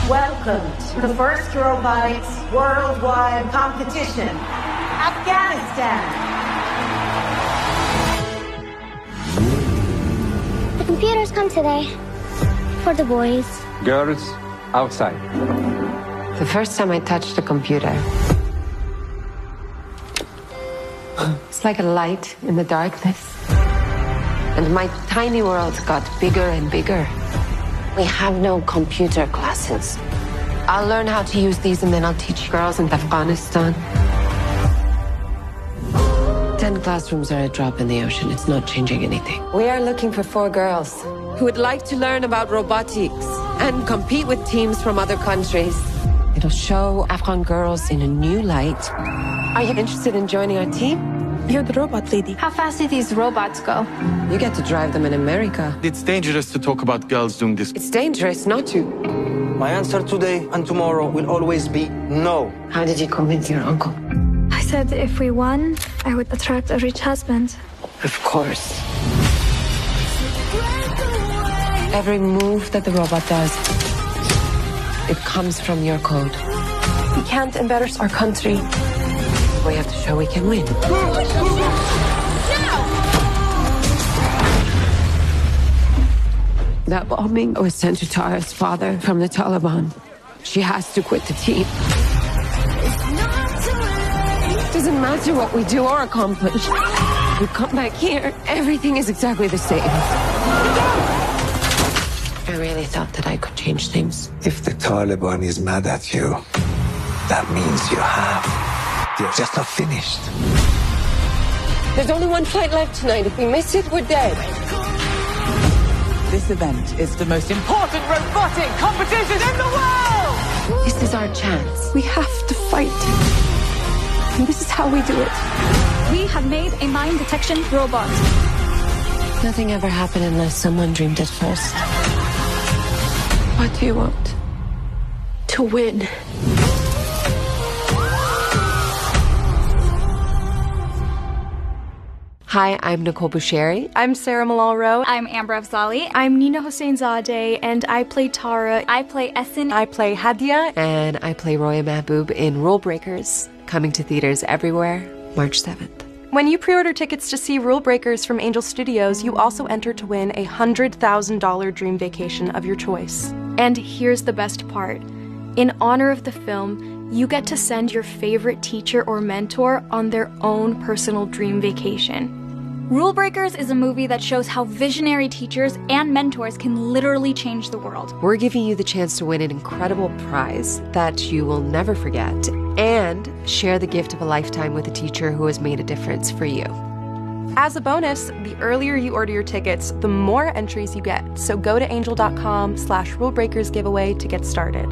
Welcome to the first robotics worldwide competition, Afghanistan. The computers come today. For the boys. Girls, outside. The first time I touched a computer, it's like a light in the darkness. And my tiny world got bigger and bigger. We have no computer classes. I'll learn how to use these and then I'll teach girls in Afghanistan. 10 classrooms are a drop in the ocean. It's not changing anything. We are looking for 4 girls who would like to learn about robotics and compete with teams from other countries. It'll show Afghan girls in a new light. Are you interested in joining our team? You're the robot lady. How fast do these robots go? You get to drive them in America. It's dangerous to talk about girls doing this. It's dangerous not to. My answer today and tomorrow will always be no. How did you convince your uncle? I said if we won, I would attract a rich husband. Of course. Every move that the robot does, it comes from your code. We can't embarrass our country. We have to show we can win. That bombing was sent to Tara's father from the Taliban. She has to quit the team. Doesn't matter what we do or accomplish. We come back here, everything is exactly the same. I really thought that I could change things. If the Taliban is mad at you, that means you have. You're just not finished. There's only one flight left tonight. If we miss it, we're dead. This event is the most important robotic competition in the world! This is our chance. We have to fight. And this is how we do it. We have made a mine detection robot. Nothing ever happened unless someone dreamed it first. What do you want? To win. Hi, I'm Nicole Boucheri. I'm Sarah Malal-Rowe. I'm Amber Afzali. I'm Nina Hossein-Zadeh, and I play Tara. I play Essen. I play Hadia. And I play Roya Mahboob in Rule Breakers, coming to theaters everywhere, March 7th. When you pre-order tickets to see Rule Breakers from Angel Studios, you also enter to win a $100,000 dream vacation of your choice. And here's the best part. In honor of the film, you get to send your favorite teacher or mentor on their own personal dream vacation. Rule Breakers is a movie that shows how visionary teachers and mentors can literally change the world. We're giving you the chance to win an incredible prize that you will never forget and share the gift of a lifetime with a teacher who has made a difference for you. As a bonus, the earlier you order your tickets, the more entries you get. So go to angel.com/rulebreakers giveaway to get started.